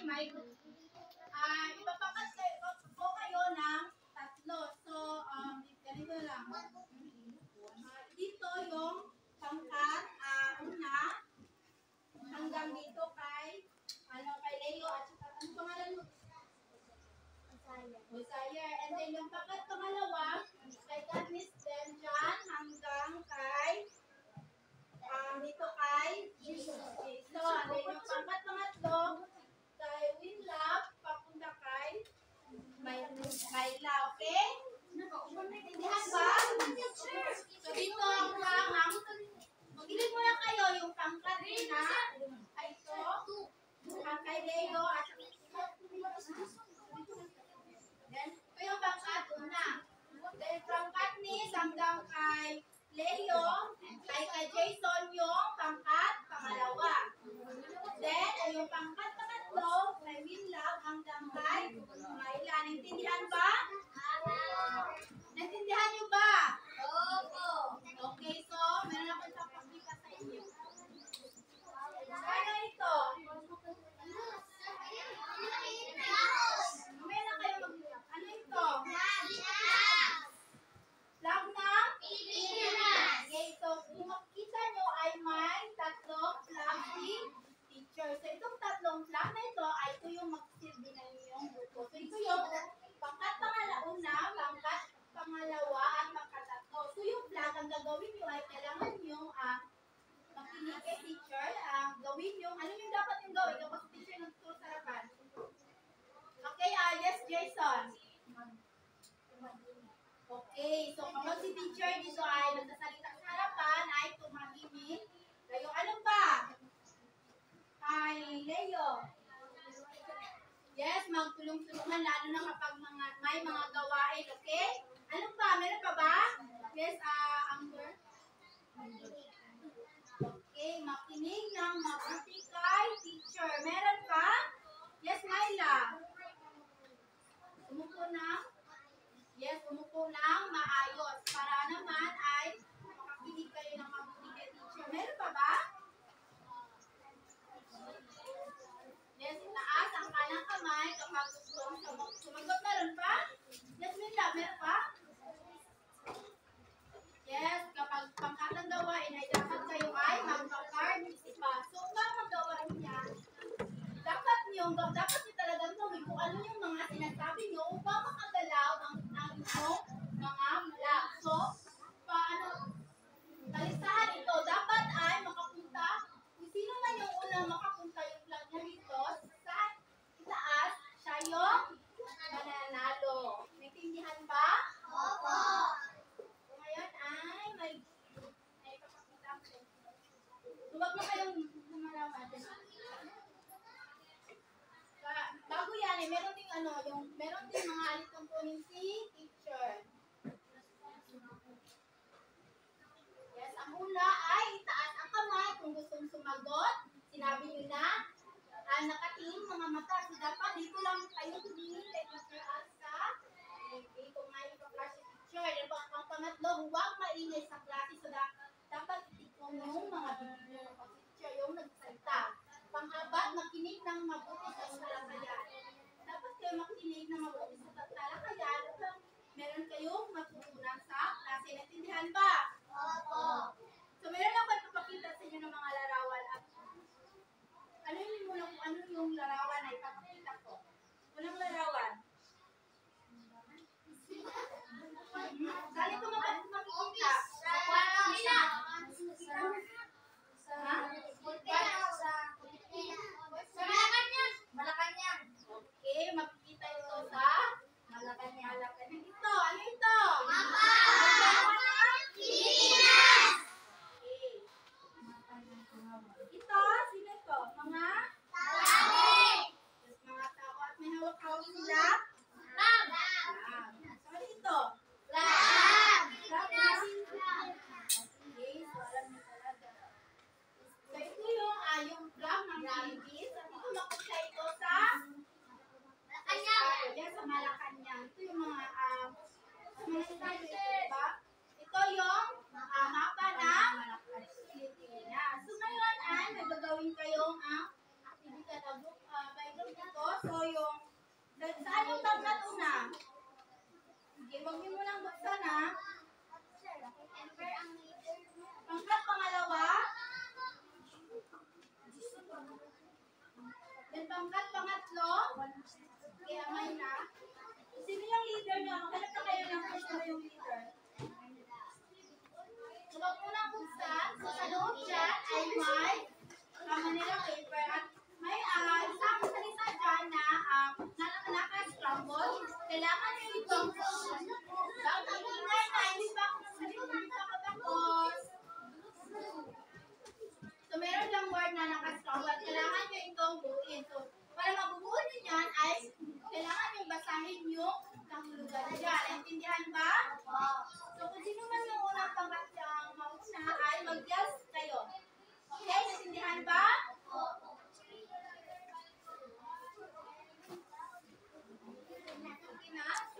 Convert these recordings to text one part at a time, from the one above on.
may ipapakas po kayo ng tatlo. So, ganito lang. Dito yung pangkat, una, hanggang dito kay Leo at saka, ano pangalan mo? Desire. And then yung pangkat pangalawa, kay Katniss din dyan, hanggang kay dito kay Jesus. So, and then yung pangkat pangatlo, kay Winlove, papunta kay Myla, okay? Intindihan ba? So, dito ang magilid muna kayo yung pangkat na ay ito, ang kay Leo at then, ito yung pangkat una. Then, from Katniss hanggang kay Leo, kay Jason yung pangkat pangalawa. Then, yung pangkat pangatlo, kay Winlove hanggang kay Myla. Naintindihan ba? Naintindihan niyo ba? Opo. Okay, so, meron ako isang pagkita sa inyo. Ano ito? Mamaya na kayo mag-iyak. Ano ito? Flag ng Pilipinas. Okay, so, kung makikita nyo ay may tatlong flag si teacher. So, itong tatlong flag na ito ay ito yung magsilbi ng inyong grupo. So, ito yung pangkat pangalauna, pangkat pangalawa, at pangkatatlo. So, yung flag, ang gagawin nyo ay kailangan nyo makinig kay teacher. Gawin nyo, ano yung dapat yung gawin kapag teacher nagturo sa harapan? Okay, yes, Jason. Okay, so kapag si teacher dito ay nagsasalita sa harapan, ay tumahimik. Kayo, ano ba? Ay, Leo. Yes, magtulong-tulungan lalo na kapag may mga gawain, okay? Ano pa? Meron pa ba? Yes, Amber. Okay, makinig ng mabuti kay teacher. Meron pa? Yes, Myla. Umupo na. Yes, umupo lang maayos para naman ay makakinig kayo ng mabuti kay teacher. Meron pa ba? Yes, taas ang kanang kamay kapag gustong sumagot. Meron pa? Yes, Minda, meron pa? Yes, kapag pangkatang gawain ay dapat kayo ay magpa-participate. So, upang magawain niya, dapat nyo talagang gawin kung ano yung mga sinasabi nyo upang makagalaw ang inyong mga flag. So, kalistahan ito, dapat ay makapunta, kung sino man yung unang makapunta yung flag niya dito, sa itaas, siya yung mananalo. Naintindihan ba? Opo! So, ngayon ay may papakita ko. So, wag na kayong lumalawan. Bago yan meron ding meron ding mga alitampunin si teacher. Yes, ang una ay itaas ang kamay kung gustong sumagot. Sinabi nyo na, nakatingin mga mata. So, dapat dito lang kayo tumingin kay teacher Asa. Okay, kung may pa-flash si teacher. Yan po ang pangatlo, huwag maingay sa klase. So, dapat itikong yung mga bibig ng teacher yung nagsalita. Pang-apat, makinig ng mabuti sa talakayan. Dapat kayo makinig ng mabuti sa talakayan upang meron kayong matutunan sa klase. Naintindihan ba? Opo. So, meron ako ipapakita sa inyo ng mga larawan. At ano yung muna kung ano yung larawan ay ipapakita ko. Unang larawan. Dali ko makikita. Malacanang. Okay, makikita ito sa Malacanang. Ito, ano ito? Mapa! Pilipinas! Okay. Ito, sino ito? Mga? Tao! Mga tao at may hawak-hawak sila? Flag! So, ano ito? Flag! Flag! Okay, so alam niyo talaga. So, ito yung flag ng Philippines. At ito makita ito sa Malacanang. Yan, sa Malacanang. Ito yung mga estado ito, diba? Ito yung mapa ng Pilipinas. So, ngayon ay nagagawin kayong activity na by group ito. Saan yung pangkat una? Sige, huwag niyo munang buksan ha. Pangkat pangalawa. Then pangkat pangatlo. Kaya may na. Sino yung leader niyo? Maghanap na kayo ng sino yung leader. So, huwag munang buksan. So, sa loob dyan ay may Manila paper at may isang salita dyan na naka-scramble. Kailangan nyo itong bakit ang ingay na hindi ba ako salita nakabakos. So meron lang word na naka-scramble. Kailangan nyo itong buuin. So para mabubuo nyo yan ay kailangan nyo basahin yung kahulugan dyan. Naintindihan ba? So kung sino man yung unang pangatyang mauna ay mag-yes kayo. Okay, naintindihan ba?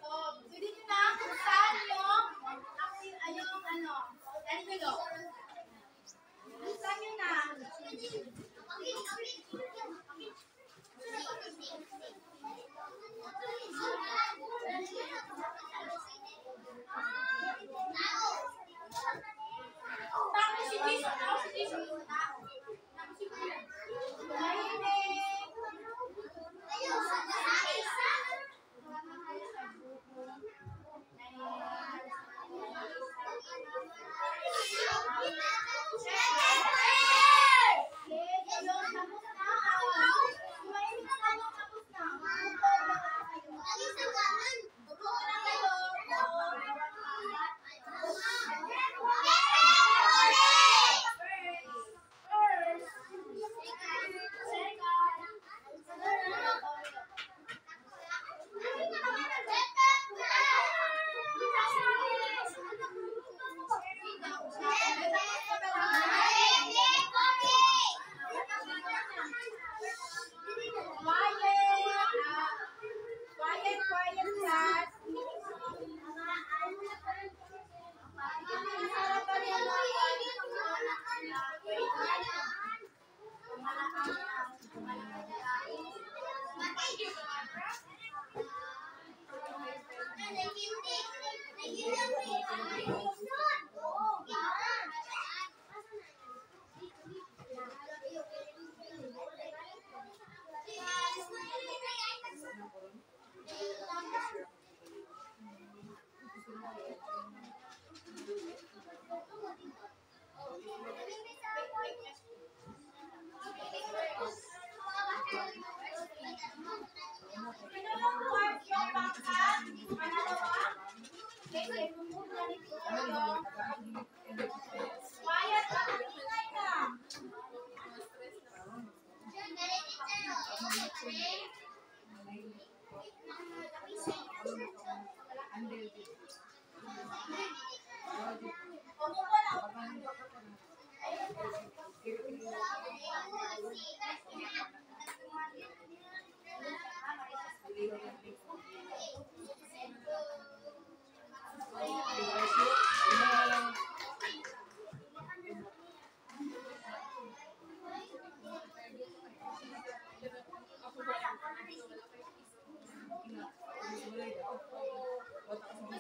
So, pwede nyo na buksan yung ano, envelope. Buksan nyo na. Tapos si Jason, si Jason.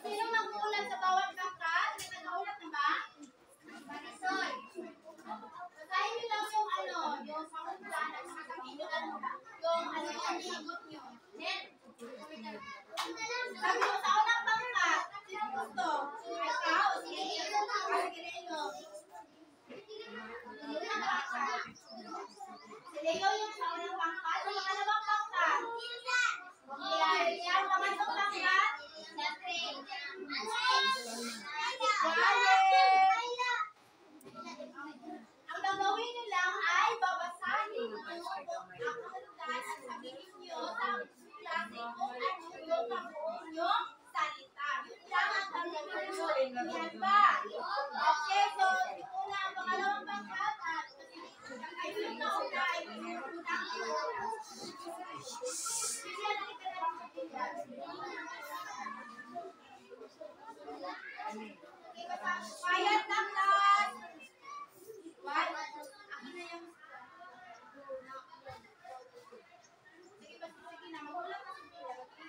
Sino mag-uulat sa bawat pangkat? May nag-uulat na ba? Marisol. Basahin niyo lang yung yung pangulan at sasabihin niyo lang yung yung sagot niyo. Sabi mo sa unang pangkat, sino gusto? Ikaw? Sige, Leo. Si Leo yung sa unang pangkat. Sa pangalawang pangkat. Yan, pangatlong pangkat. Ang gagawin nyo lang ay babasahin nyo ang kahulugan at sabihin nyo sa klase kung ano yung mabuong yung salita. Yun lang ang gagawin nyo. Yan ba? Okay, so una ang pangalawang pangkat at kayo yung nauna ay pinunang bigyan na kita ng bigyan. Quiet na class. Why? Ako na yung sige na, magulat na si Bella.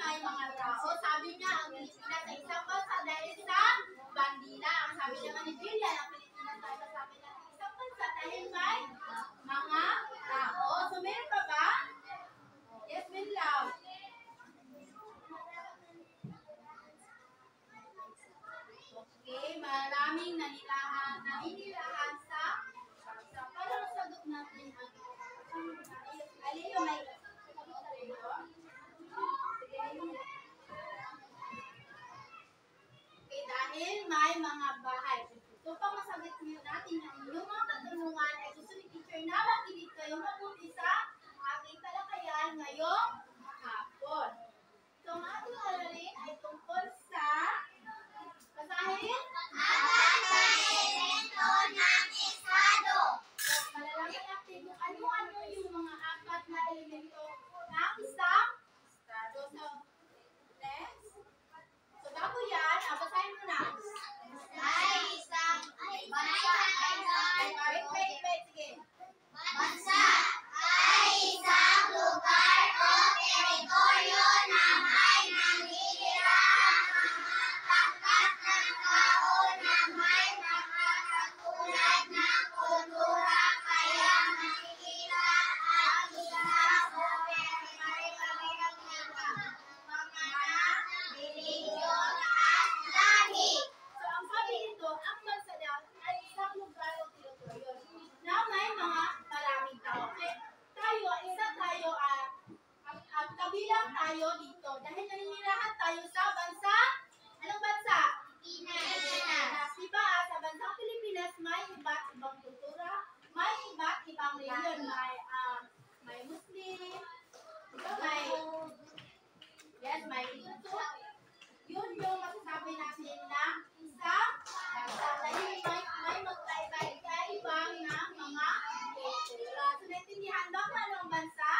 may mga tao. Sabi niya, ang Pilipinas ay isang bansa dahil sa bandila. Ang sabi naman ni Jillian, ang Pilipinas ay sabi na isang bansa dahil may mga tao. So, meron pa ba? Yes, Minlaw. Okay, maraming naninilahan sa bansa. Para masagot natin ang Aleo, may okay, dahil may mga bahay. So, pang masagot niyo natin ang inyong mga katanungan ay gusto ni teacher na makinig kayong mabuti sa ating talakayan ngayong hapon. So, ang ating aralin ay tungkol sa basahin? Malalaki natin kung ano-ano yung mga apat na elemento ng isang estado. So, next. So, bago yan, basahin mo na. Wait, sige. So, ang sabi nito, ang bansa daw ay isang lugar o teritoryo na may mga maraming tao. Okay, tayo, kabilang tayo dito. Dahil naninirahan tayo sa bansa, anong bansa? Pilipinas. Diba, sa bansang Pilipinas, may iba't ibang kultura, may iba't ibang reliyon, may Muslim, diba, may Hindu. Yun yung masasabi natin na isang bansa. Dahil may magkaiba-ibang ng mga kultura. So, naintindihan ba kung anong bansa?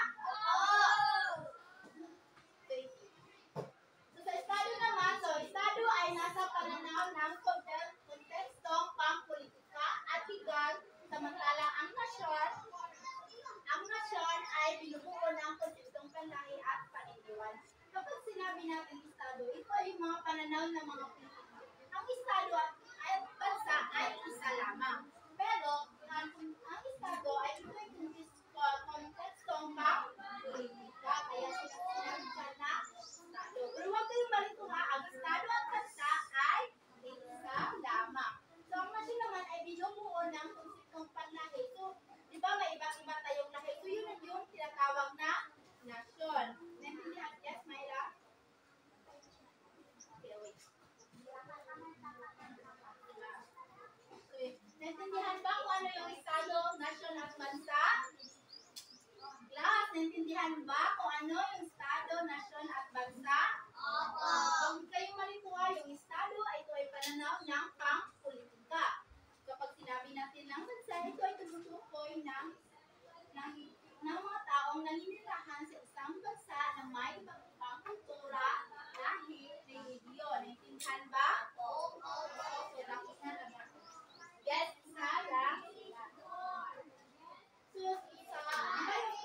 So, sa estado naman, estado ay nasa pananaw ng kontekstong pang-politika at legal, samantala ang nasyon ay binubuo ng konseptong panlahi at paniniwan. Kapag sinabi natin estado, ito ay yung mga pananaw ng mga politika. Ang estado at bansa ay isa lamang. Pero, ang estado ay ito ay kontekstong pang-politika. Kaya sinabi dyan na estado. Pero huwag kayong malito ha, ang estado at bansa ay isa lamang. So, ang nasyon naman ay binubuo ng konseptong panlahi. So, di ba may iba-iba tayong lahi? So, yun yung tinatawag na nasyon. Naintindihan? Yes, Myra? Okay, wait. Naintindihan ba kung ano yung estado, nasyon at bansa? Class, naintindihan ba kung ano yung estado, nasyon at bansa? Opo. Kung kayong malituwa, yung estado ay ito ay pananaw ng pang-politika. Kapag sinabi natin ng bansa, ito ay tumutukoy ng mga taong naninirahan sa isang bansa na may ibang kultura, lahi, relihiyon. Naintindihan ba? Opo. So, tapos na naman. Yes, Sarah. So, yung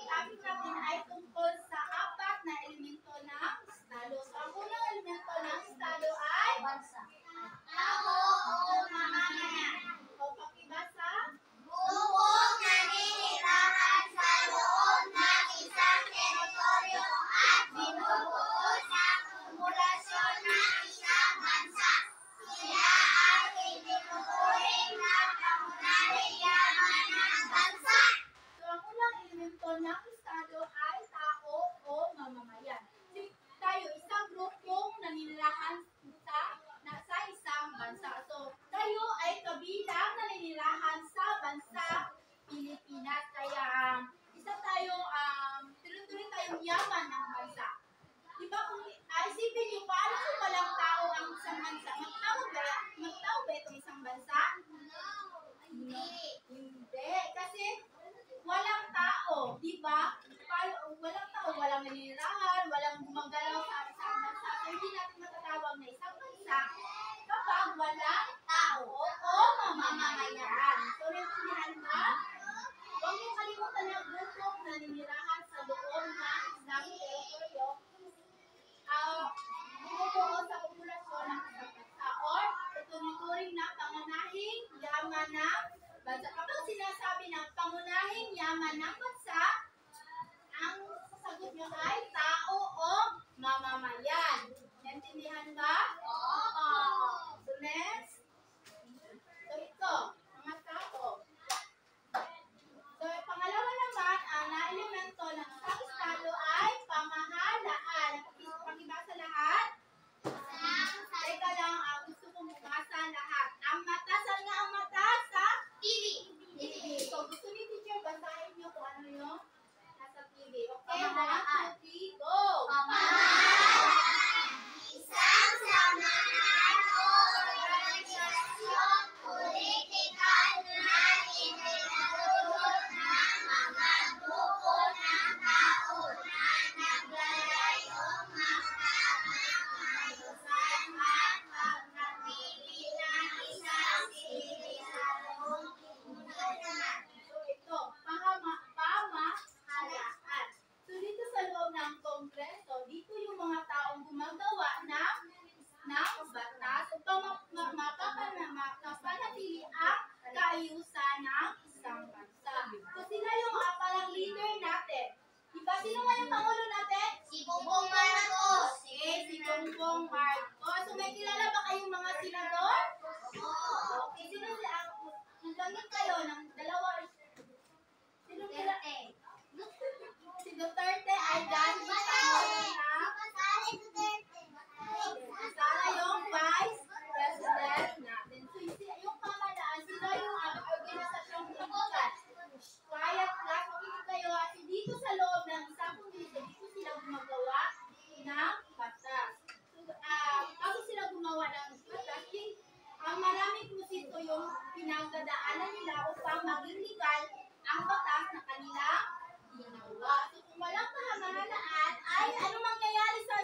topic natin ay tungkol sa pamahalaan ng bansa, ang sasagot nyo ay tao o mamamayan. Naintindihan ba? Oo. So next. So ito, mga tao. So pangalawa naman, ang na-elemento ng isang estado ay pamahalaan. Pakibasa lahat? Teka lang, gusto kong bumasa lahat. Ang mata, saan nga ang mata? Sa TV. So gusto ni teacher, basahin nyo kung ano yung nasa TV. Okay, 1, 2, 3, go! Pamahalaan, isang samahan o organisasyon politikal na itinatulog ng mga grupo ng tao na naglalayong makaayusan at pagpapili ng isang sivilisasyong unlanan. So ito, pamahalaan. So dito sa loob ng Kongreso, dito yung mga taong gumagawa ng batas upang mapapanatili ang kaayusan ng isang bansa. So sila yung parang leader natin. Diba? Sino nga yung pangulo natin? Si Bongbong Marcos. Okay, si Bongbong Marcos. So may kilala ba kayong mga senador? Okay, sino sila? Naglangit kayo ng dalawa. Sino sila? Si Duterte ay dahil sa Sara yung vice president natin. So yung pamahalaan, sila yung organisasyong politikal. Quiet lang, makinig kayo. At dito sa loob ng isang kongreso, dito sila gumagawa ng batas. So, bago sila gumawa ng batas, ang maraming prosito yung pinagdadaanan nila upang maging legal ang batas na kanilang ginawa. So kung walang pamahalaan, ay ano mangyayari sa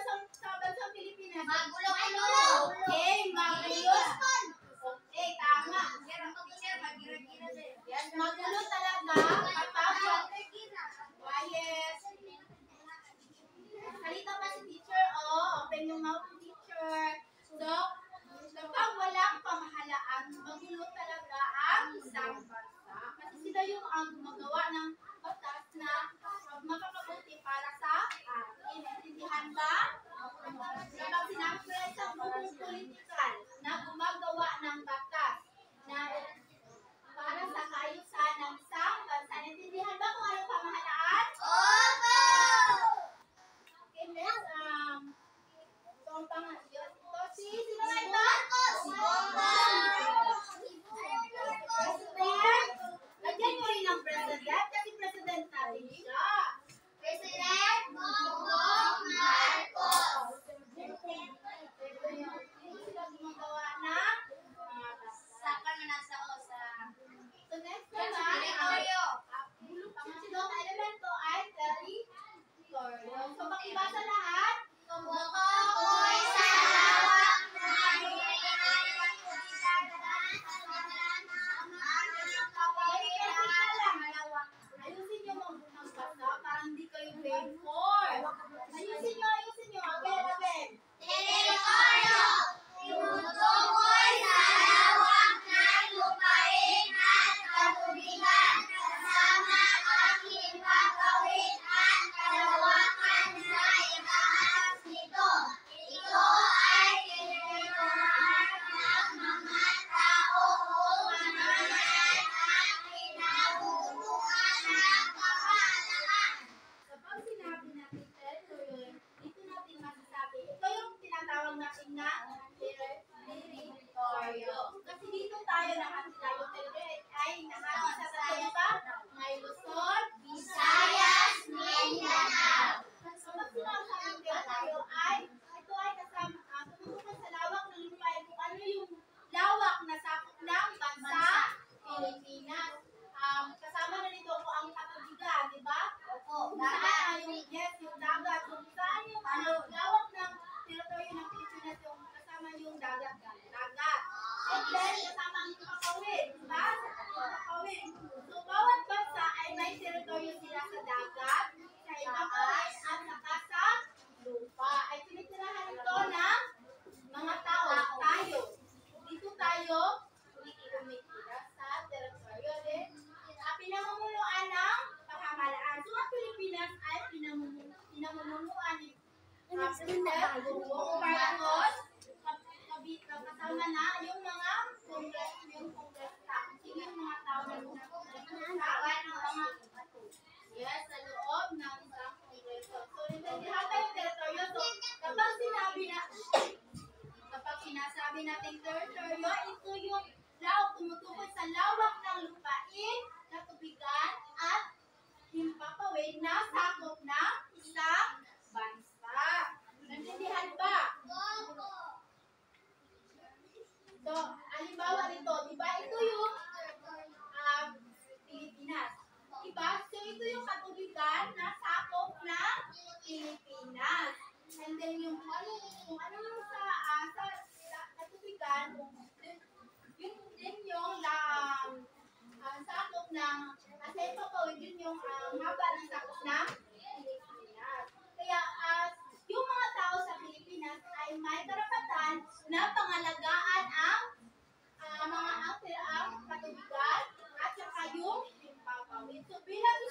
bansang Pilipinas? Magulo-gulo. Okay, magulo. Okay, tama. Yes, magulo talaga kapag quiet. Halika pa si teacher. Open yung mouth, teacher. So, kapag walang pamahalaan, magulo talaga ang isang bansa. Kasi sila yung ang gumagawa ng batas na makakabuti para sa atin. Intindihan ba? Kapag sinabi ko yan sa buong politikal na gumagawa ng batas na para sa kaayusan ng isang bansa. Intindihan ba kung anong pamahalaan? Opo! Okay, next. So, ang pangalan. Sino nga ito? Si President. Lagyan nyo rin ang president kasi president natin siya. President Bongbong Marcos. kasama na yung mga congress, yung congress staff. Sino yung mga tao na yes, sa loob ng isang kongreso. So, naintindihan ba yung teritoryo? So, kapag sinasabi natin teritoryo, ito yung tumutukoy sa lawak ng lupain, na tubigan, at himpapawid na sakop ng isang bansa. Naintindihan ba? So, halimbawa nito, di ba ito yung Pilipinas. Diba? So, ito yung katubigan na sakop ng Pilipinas. And then, yung ano yung sa katubigan, yun din yung sakop ng, kasi ipapawid yun yung haba ng sakop ng Pilipinas. Kaya, yung mga tao sa Pilipinas ay may karapatan na pangalagaan ang katubigan at saka yung himpapawid. So bilang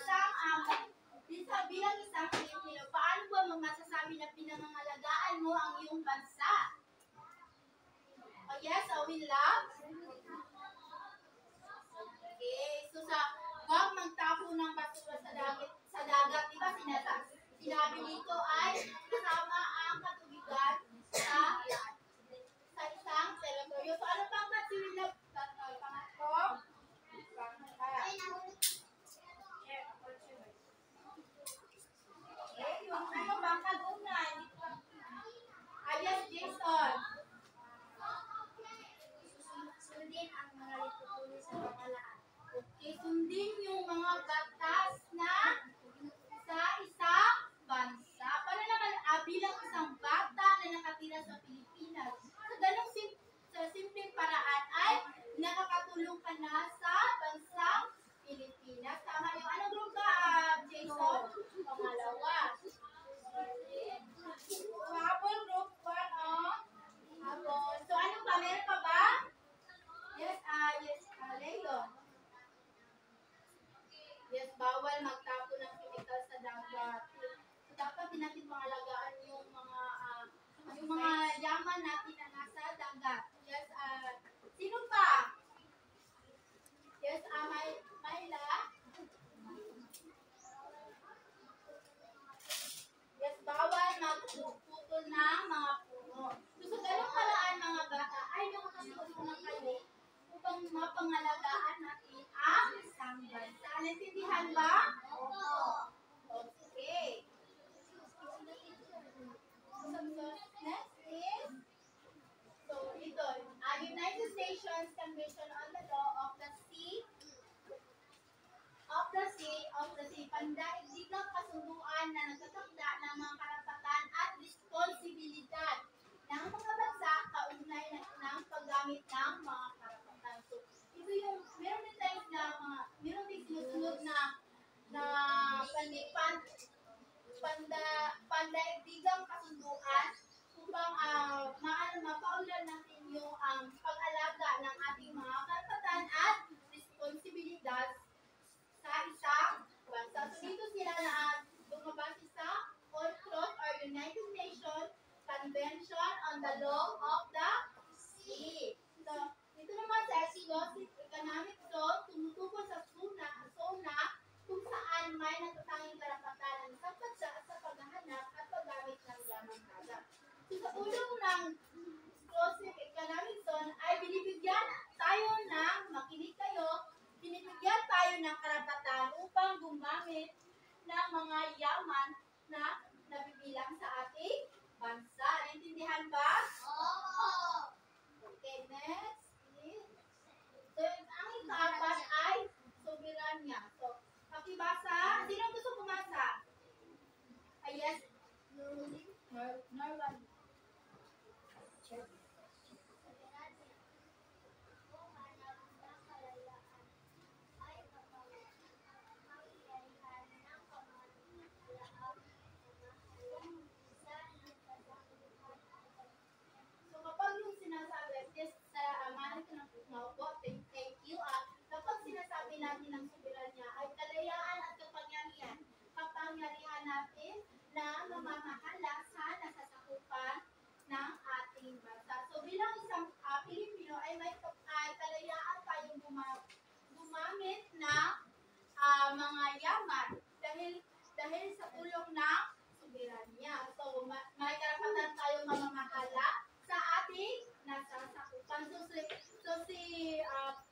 isang Pilipino, paano ba masasabi na pinangangalagaan mo ang iyong bansa? Oh yes, we love. Okay, so wag magtapo ng basura sa dagat, di ba sinabi dito ay kasama ang katubigan sa isang teritoryo. So ano pang kasilap? Pangatlo? Yung ano bang kadunay? Yes, Jason. Sundin ang mga liputuloy sa pamahalaan. Okay, sundin yung mga batas na sa isang bansa. Paano naman bilang isang bata na nakatira sa Pilipinas? Sa simpleng paraan ay nakakatulong ka na sa bansang Pilipinas. Tama yung anong group ka, Jason? Pangalawa. Habol group 1, habol. So ano pa? Meron pa ba? Yes, Leo. Yes, bawal magtapo ng chemical sa dagat. So, dapat din natin pangalagaan yung mga yaman natin na nasa dagat. Yes, sino pa? Yes, Myla. Yes, bawal magputol ng mga puno. So, sa ganung paraan mga bata, ay nakakatulong kayo upang mapangalagaan natin ang isang bansa. Naintindihan ba? Okay. Next is, so ito, United Nations Convention on the Law of the Sea, pandaigdigang kasunduan na nagtatakda ng mga karapatan at responsibilidad ng mga bansa kaugnay ng paggamit ng mga karapatan. So, ito yung, meron din sinusunod na pandaigdigang kasunduan upang mapaulan natin yung pag-alaga ng ating mga karapatan at responsibilidad sa isang bansa. So dito sila na bumabase sa UNCLOS or United Nations Convention on the Law of the Sea. So dito naman sa Exclusive Economic Zone, tumutukoy sa zona kung saan may natatanging karapatan ng isang bansa sa paghahanap at paggamit ng lamang dagat. So sa ulong ng Exclusive Economic Zone ay binibigyan tayo ng, makinig kayo, binibigyan tayo ng karapatan upang gumamit ng mga yaman na nabibilang sa ating bansa. Naintindihan ba? Okay, next is, so ang ikaapat ay soberanya. So, pakibasa. Sino gusto pumasa? Yes. Norman. So kapag yung sinasabi, yes, sa amahan ko ng maupo, thank you. Kapag sinasabi natin ng soberanya ay kalayaan at kapangyarihan natin na mamamahala mga yaman dahil sa tulong ng soberanya. So, may karapatan tayong mamamahala sa ating nasasakupan. So si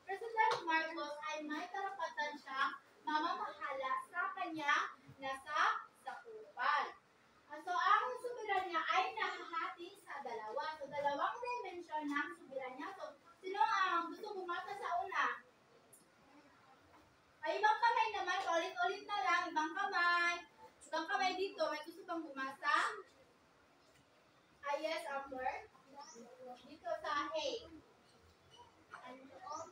President Marcos ay may karapatan siyang mamamahala sa kanya nasasakupan. So, ang soberanya ay nahahati sa dalawa. So, dalawang dimensyon ng soberanya. So, sino ang gusto bumasa sa una? Ay, ibang kamay naman. Ulit-ulit na lang. Ibang kamay. Ibang kamay dito. May gusto pang bumasa? Yes, Amber. Dito sa A. Ang loob,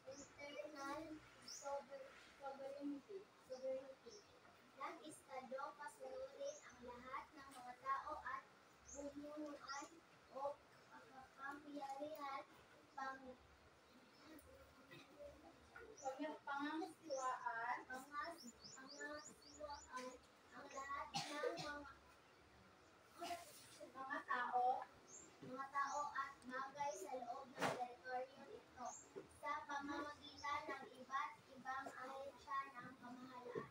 internal sovereignty. Ng Estado, pasunurin ang lahat ng mga tao at bumunuan o kapangyarihan Pangangasiwaan. pangasiwaan ang lahat ng mga tao at bagay sa loob ng teritoryo nito sa pamamagitan ng iba't ibang ahensya ng pamahalaan.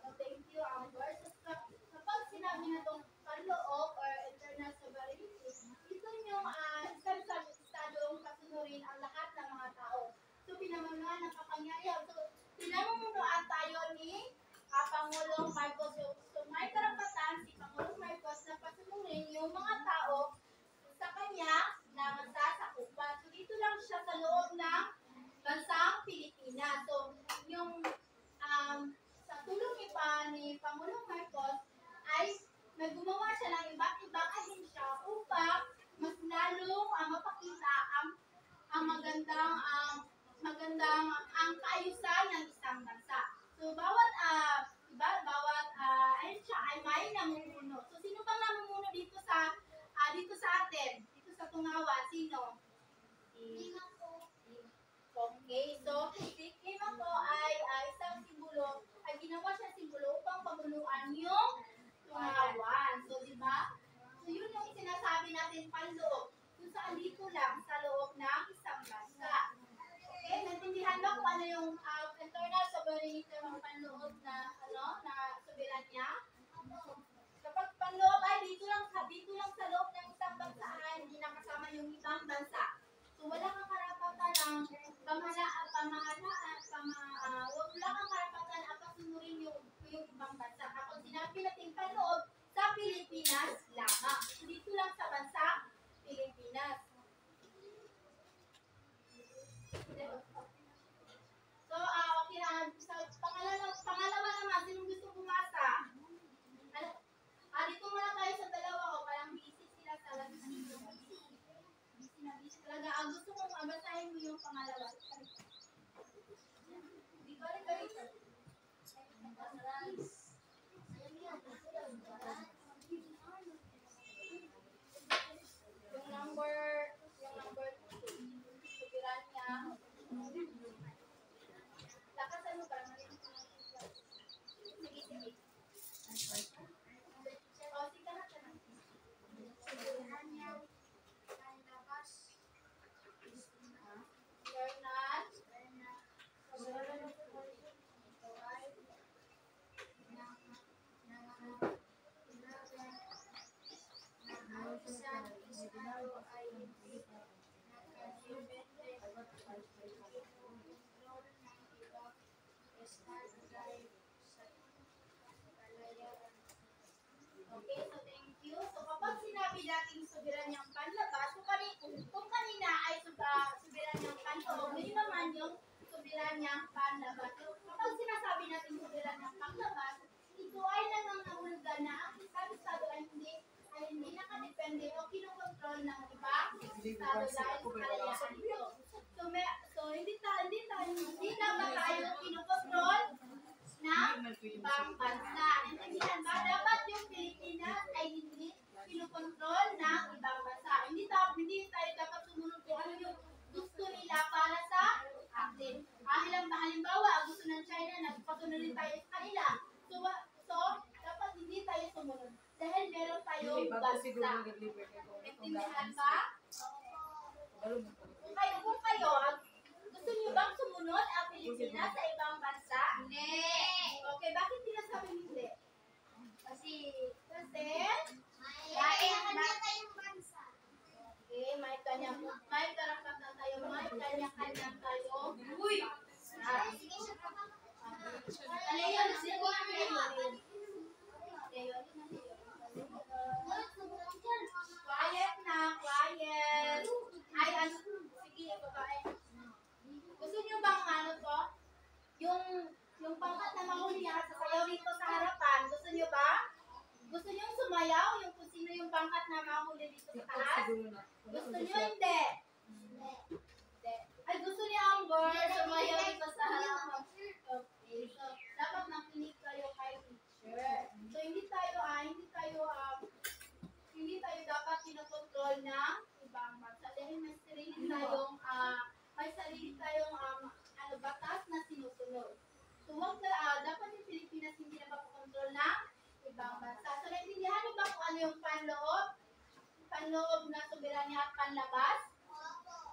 So, thank you, Amber. So, kapag sinabi na itong panloob or internal sovereignty, ito yung estadong pasunurin ang lahat ng mga tao. So, pinamanuan ng kapangyarihan. So, pinamanuan tayo ni Pangulong Marcos. So, may karapatan si Pangulong Marcos na pasunurin yung mga tao sa kanya na masasakupan. So, dito lang siya sa loob ng bansang Pilipinas. So, yung sa tulong ni Pangulong Marcos ay naggumawa siya ng iba't ibang ahensya upang mas lalong mapakita ang magandang ang kaayusan ng isang bansa. So bawat ahensya ay may namumuno. So sino bang namumuno dito sa atin? Dito sa Tungawa, sino? Lima po. Okay, so si Kima po ay isang simbolo, ay ginawa siya simbolo upang pamuluan yung Tungawan. So, di ba? So, yun yung sinasabi natin panloob. Kung saan dito lang sa loob ng isang bansa. Okay, naintindihan ba kung ano yung internal sovereignty ng panloob na soberanya? Kapag panloob ay dito lang sa loob ng isang bansa ay hindi nakasama yung ibang bansa. So, wala kang karapatan ng wala kang karapatan at pasunurin yung ibang bansa. Kapag sinabi natin panloob, sa Pilipinas lamang. So, dito lang sa bansa Pilipinas. So, okay na. Sa pangalawa naman, sinong gusto bumasa? Dito muna tayo sa dalawa ko. Parang busy sila sa busy talaga. Gusto kong basahin mo yung pangalawa. Di ko rin gawin. Yung number 2. Soberanya. Lakasan mo para marinig ko. Sige. O, sige na. Okay, so thank you. So kapag sinabi natin soberanyang panlabas, kung kanina ay soberanyang panloob, ngayon naman yung soberanyang panlabas. So kapag sinasabi natin soberanyang panlabas, ito ay nangangahulugan na ang isang estado ay hindi nakadepende o kinokontrol ng ibang estado dahil sa kalayaan ito. So hindi na ba tayo kinokontrol ng ibang bansa? Intindihan ba? Dapat yung Pilipinas ay hindi kinokontrol ng ibang bansa. Hindi tayo dapat sumunod kung ano yung gusto nila para sa atin. Halimbawa, gusto ng China, nagpatunod rin tayo sa kanila. So, dapat hindi tayo sumunod. Dahil meron tayong bansa. Intindihan ba? Kung kayo, gusto niyo bang sumunod ang Pilipinas sa ibang bansa? Hindi. Okay, bakit sinasabi hindi? Kasi Kanya tayong bansa. okay, may karapatan tayo, may kanya-kanya tayo. Uy! Sige siya pa. Ano yun? Sino yun? Quiet na, quiet. Ay, ano, sige, babae. Gusto niyo bang ano to? Yung pangkat na mahuli na sasayaw dito sa harapan. Gusto niyo ba? Gusto niyo sumayaw? Yung kung sino yung pangkat na mahuli dito sa taas? Gusto niyo hindi? Hindi. Ay, gusto niya ang girl sumayaw dito sa harapan. Okay, so dapat nakinig kayo kay teacher. So hindi tayo dapat pinokontrol ng ibang bansa dahil may sarili tayong batas na sinusunod. So dapat yung Pilipinas hindi na mapokontrol ng ibang bansa. So naintindihan niyo ba kung ano yung panloob na soberanya at panlabas?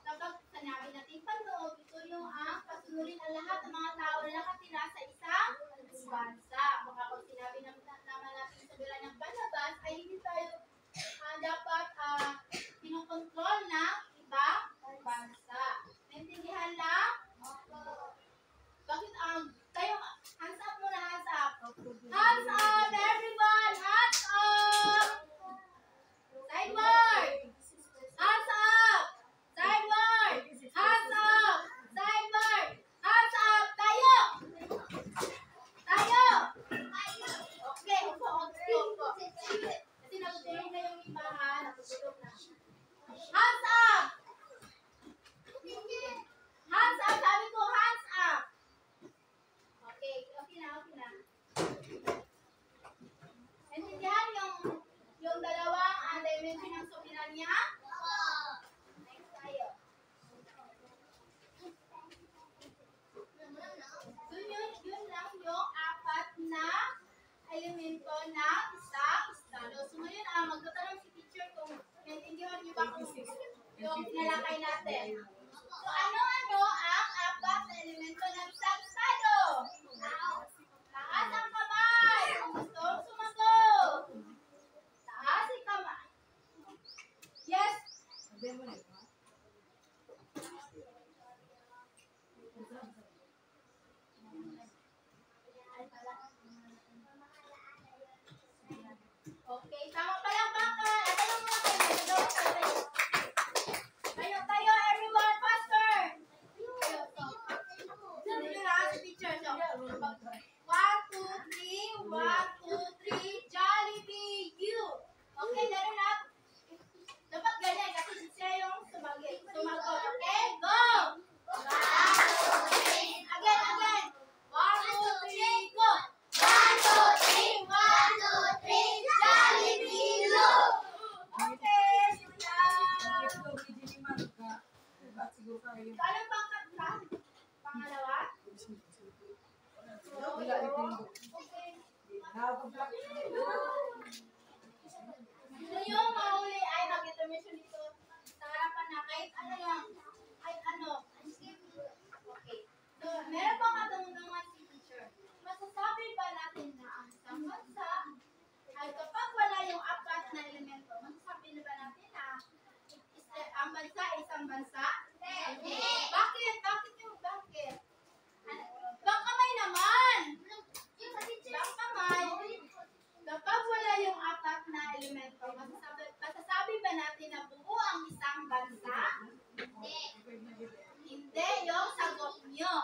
Kapag sinabi natin panloob, ito yung pasunurin ang lahat ng mga tao na nakatira sa isang bansa. Baka pag sinabi naman natin soberanyang panlabas, ay hindi tayo dapat pinokontrol ng ibang bansa. Naintindihan lang? Bakit tayo, hands up muna, hands up. Hands up, everyone! Hands up! Sideward! Hands up! Sideward! Hands up! Sideward! Hands up! Tayo! Tayo! Okay, upo. Kasi natutulog na yung iba ha. Natutulog na. Hands up! Hands up! Sabi ko, hands up! Okay, okay na. Naintindihan yung dalawang dimension ng soberanya? Next tayo. So yun lang yung apat na elemento ng isang estado. So ngayon, magtatanong si teacher kung naintindihan niyo ba kung yung tinalakay natin. So ano-ano ang apat na elemento ng isang estado? Taas ang kamay! Kung gusto sumagot. Taas ang kamay. Yes! Okay, tama pa lang bangka. Tanong muna kayo. Tayo, everyone, faster! Sunod nyo na si teacher. So, 1, 2, 3, 1, 2, 3, Jollibee, you! Okay, gano'n na. Dapat ganyan kasi siya yung sumagot. Okay, go! Again. 1, 2, 3, go! 1, 2, 3, 1, 2, 3, Jollibee, you! Okay, sila. Anong pangkat ka? Pangalawa? Gusto nyo mahuli ay mag-intermission dito sa harapan na kahit ano lang. Kahit ano. Okay. So, meron pang katanungan si teacher. Masasabi ba natin na ang isang bansa ay kapag wala yung apat na elemento, masasabi na ba natin na ang bansa ay isang bansa? Hindi. Bakit? Bakit? Bang kamay naman! Bang kamay! Kapag wala yung apat na elemento, masasabi ba natin na buo ang isang bansa? Hindi yung sagot nyo.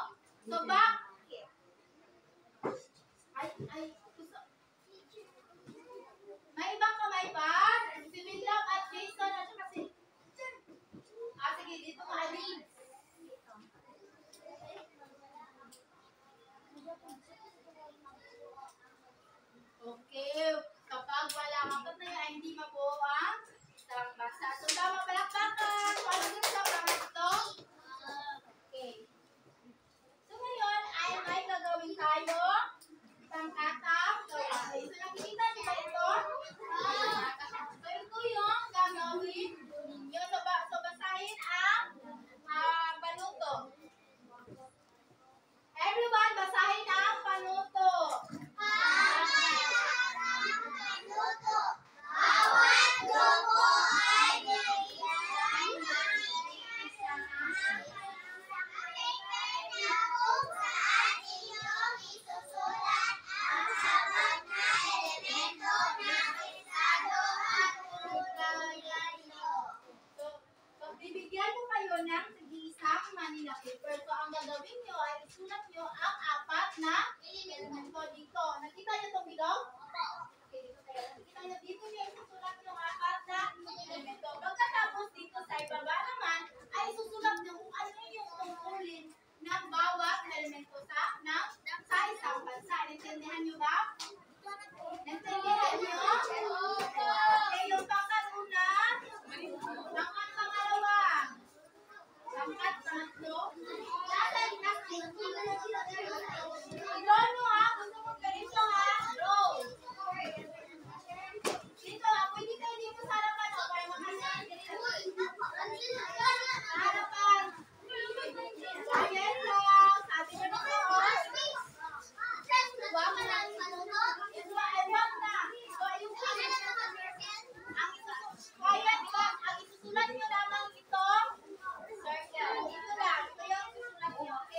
So, bakit? Gusto. May ibang kamay pa? Si William at Jason at saka si... sige, dito ka, Ali.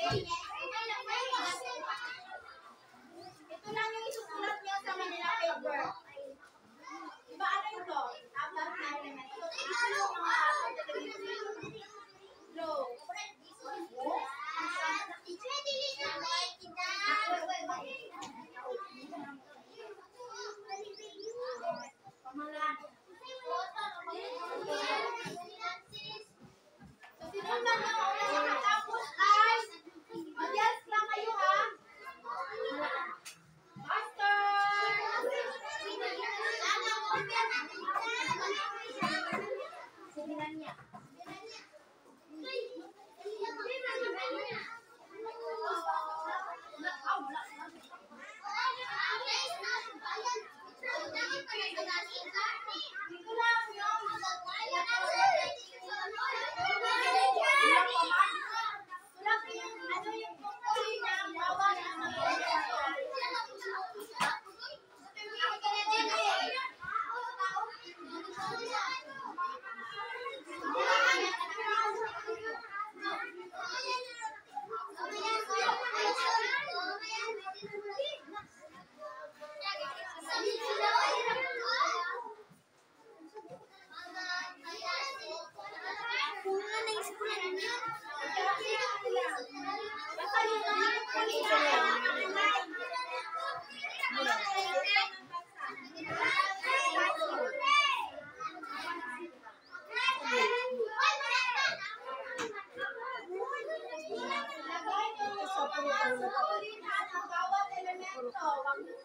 Ito lang yung isusulat niyo sa Manila paper. Diba ano ito? Apat na element. So, ano yung mga flow? Pamalan. So, sinundan niyo ang unang nakatapos ay mag-yes lang kayo ha. Master! Sibilan niya. Dito lang yung sulat yung ano yung tungkol niya bawal ang bawat elemento, wag niyo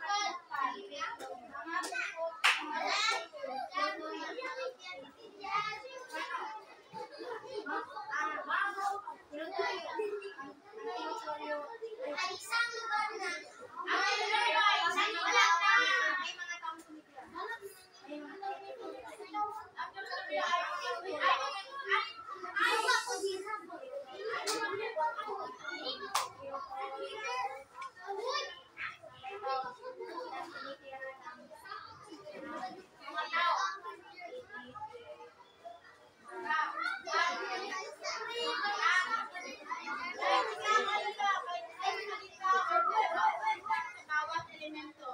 bawat elemento.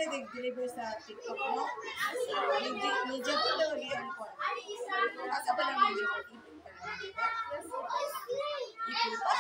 nag-deliver sa TikTok mo. Medyo ko daw yan po. Asa ba lang medyo ko? Ipin pa?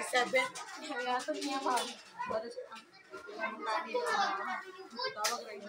Seven. Kaya ito niya ba? Para sa ang tawag rin.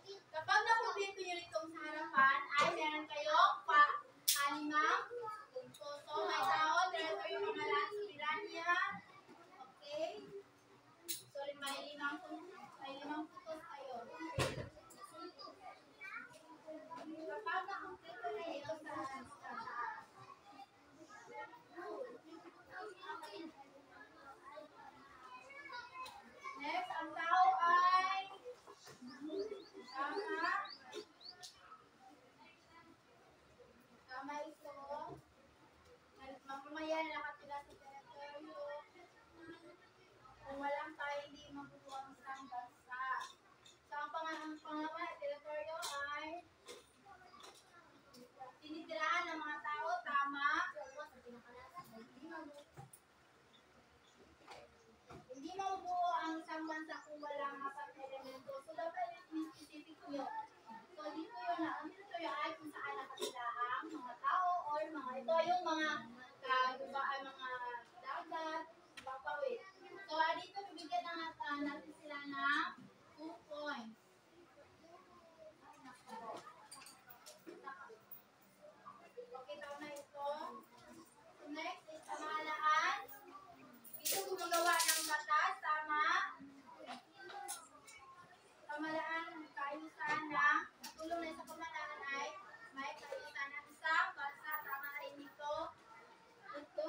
Kapag nakumpleto nyo itong sa harapan, ay meron kayong alimang punto. So, may tao, diretso yung pamalaan sa piranya. Okay? So, may limang puntos kayo. Kapag nakumpleto na ito sa next, ang tao ay tama. Tama ito. Mamaya nakatila sa teritoryo. Kung walang tayo, hindi mabubuo ang isang bansa. So, ang pangalawa na teritoryo ay tinitirahan ng mga tao. Tama. Hindi mabubuo ang isang bansa kung walang apat na elemento. So, dapat specific nyo. So, dito yun na. Ang teritoryo ay kung saan nakatira ang mga tao or mga ito yung mga mga dagat, papawid. So, dito bibigyan natin sila ng 2 points. Okay, tama ito. Next is pamahalaan. Dito gumagawa ng batas, tama? Pamahalaan ng kaayusan ng tulong na sa pamahalaan ay may kaayusan ng isang bansa, tama rin ito. Ito,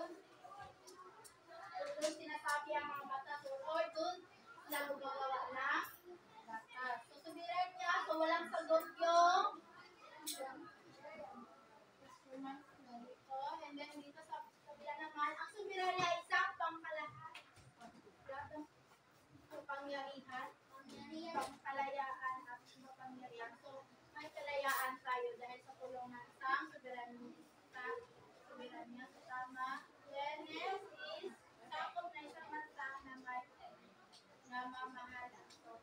Dito, and then dito sa kabila naman, ang soberanya ay isang pangkalahat. Lahat ng kapangyarihan, pangkalayaan at kapangyarihan. So, may kalayaan tayo dahil sa tulong ng isang soberanya sa tama. Then, next is, sakop na isang bansa na may namamahala. So,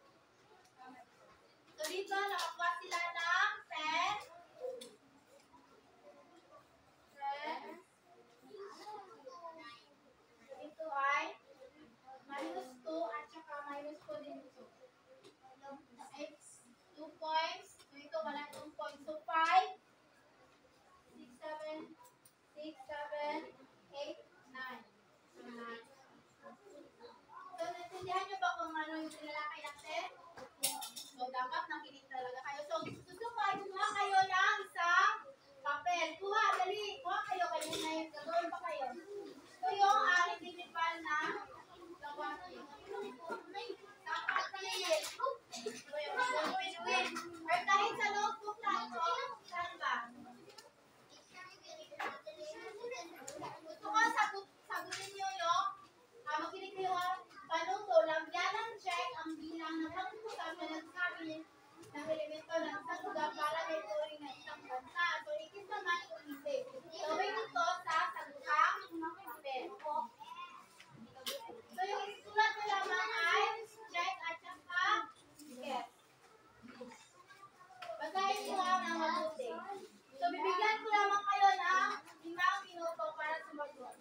dito, nakakuha sila ng 10. Ito ay minus 2 at saka minus 2 din ito. X, 2 points. So ito, wala 2 points. So 5, 6, 7, 8, 9. So 9. So naintindihan nyo ba kung ano yung tinalakay natin? So dapat nakinig talaga kayo. So susukay, kumuha kayo ng isang papel. Kuha, dali. Kuha kayo. Kayo na yung gagawin pa kayo. Ito yung individual na gawain. Kapatid. Ito yung win-win. Or kahit sa notebook na ito, saan ba? Gusto ko sagutin nyo yung makinig kayo panuto. Lagyan ng check ang bilang ng pagkukusap na nagsabi ng elemento ng isang lugar para may turing na isang bansa. So, ikis naman kung hindi. Gawin ito sa sagutang papel. So, yung isulat mo lamang ay check at saka guess. Basahin ko lang ng mabuti. So, bibigyan ko lamang kayo ng 5 minuto para sumagot.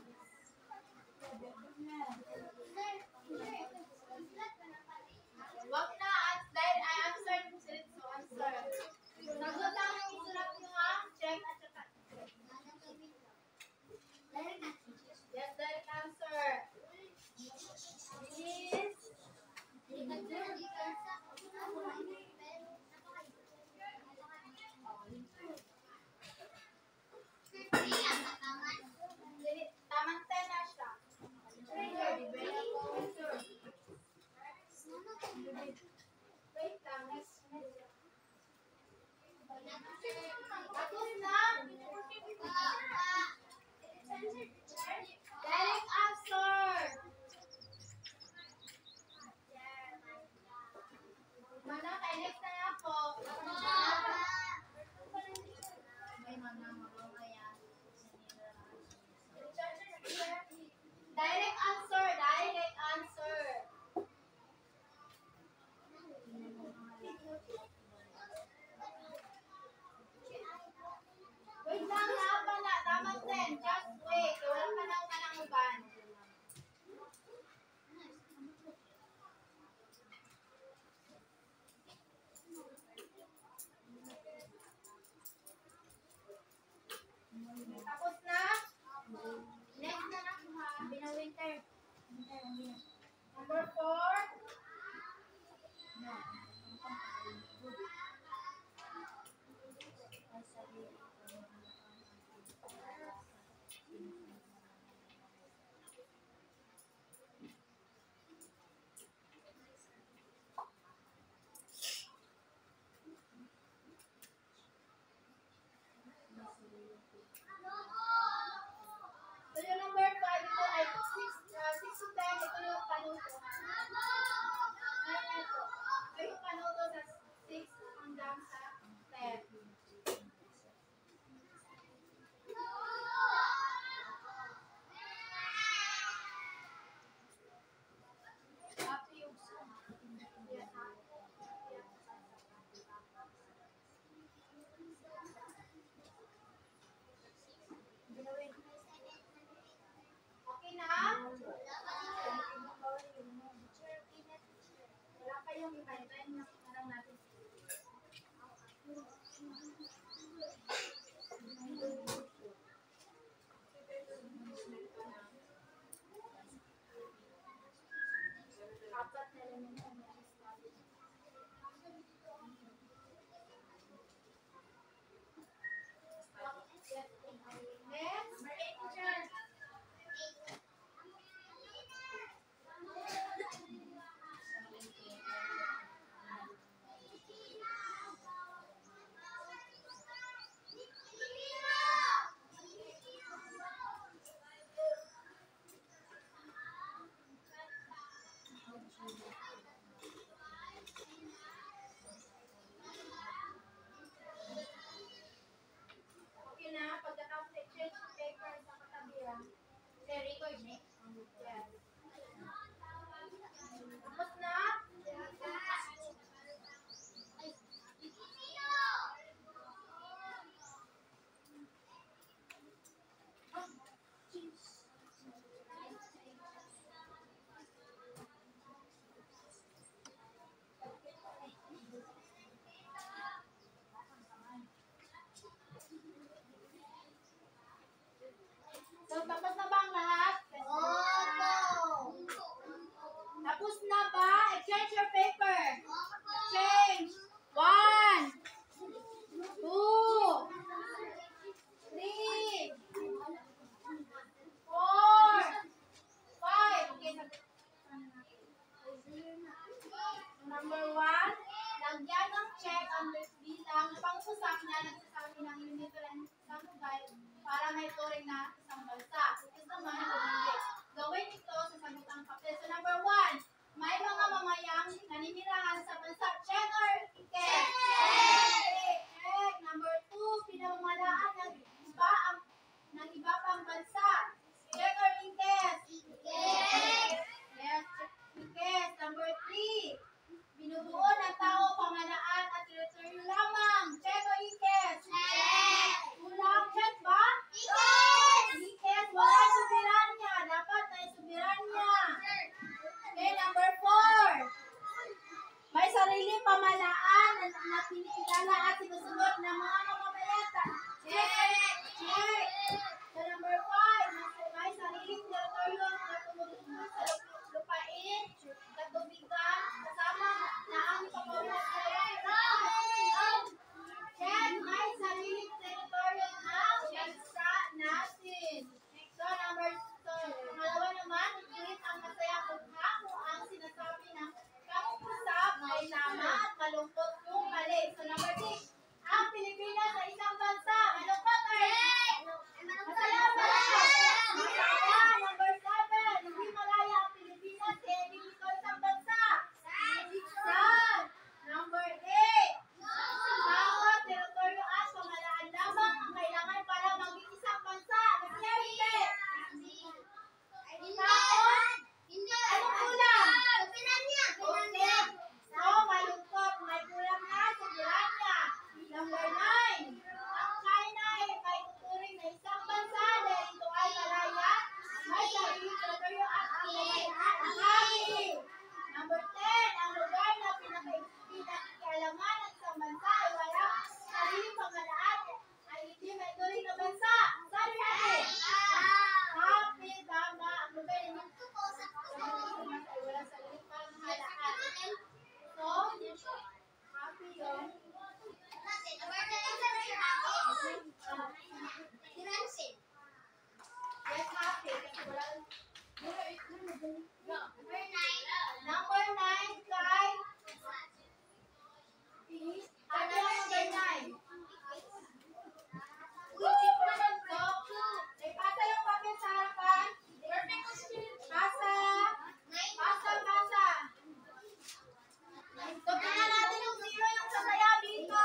Wag na, dahil I answered it, so answer. Sagot lang yung isulat nyo ha, check at saka. Yes, direct answer. Please. Tamang 10 na siya. Wait lang, next. Tapos na. Direct answer. Mana, kay next na nga po. May mana, mamaya. Direct answer, direct answer. Wait lang ha, pala. Tamang 10. Just wait. Wala pa na umalanguban. Tapos na? Next na nakuha. Winter. Number 4. So yung number 5 ito ay 6 to 10. Ito yung panuto. Ito yung panuto sa 6 hanggang sa 10. tinuturing na isang bansa. Ito naman, kung hindi. Gawin ito sa sagutang papel. So number 1, may mga mamayang naninirahan sa bansa. Check or check? Check. Number 2, pinamalaan ng iba pang bansa. Check or inkes? Yes, inkes. Number 3, binubuo ng tao, pamalaan at teritoryo lamang. Check or inkes? Kulang, check ba? Inkes, wala soberanya. Dapat na soberanya. Okay, number 4. May sarili pamalaan na kinikilala at sinusunod ng mga mamamayan. Check! Check! So number 5, may sariling teritoryo na tumutugtog sa lupain, katubigan, kasama na ang ipapawala. Check! May sariling teritoryo na bansa natin. So pangalawa naman, itulit ang masaya kung ang sinasabi ng pag-usap ay tama at malungkot kung mali. So number 6, ang Pilipinas ay isang bansa. Malungkot or masaya ba? Masaya. Number 7, hindi malaya ang Pilipinas eh hindi ito isang bansa. Isang. Number 8, bawat teritoryo at pamalaan lamang ang kailangan para maging isang bansa. Masaya hindi? Anong kulang? Okay. So, malungkot. May kulang na soberanya. Number 9. Ang China ay may tuturing na isang bansa dahil ito ay malaya. May sariling teritoryo at pamalaan. Ang happy. Number 10. Ang lugar na pinakakialaman ng isang bansa ay wala sariling pamalaan ay hindi may turing na bansa. Sabi natin. Happy, tama. Ang lugar ay wala sariling pamalaan. So, happy yun. Yes, happy. Kasi wala. Number 9, kay peace. Ano yung number 9? So, ipasa yung papel sa harapan. Pasa. Pasa. So, tingnan natin yung zero yung sasaya dito.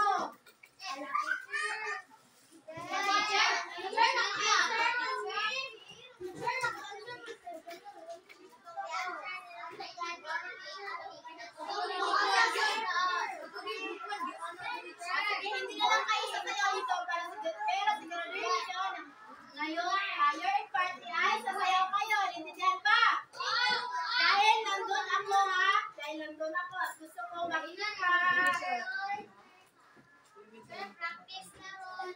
Hindi na lang kayo sasayaw dito para pero siguraduhin nyo na ngayon, your party ay sasayaw kayo. Intindihan ba? Dahil nandun ako ha. Dahil nandun ako at gusto ko maingat ka. Practice na ron.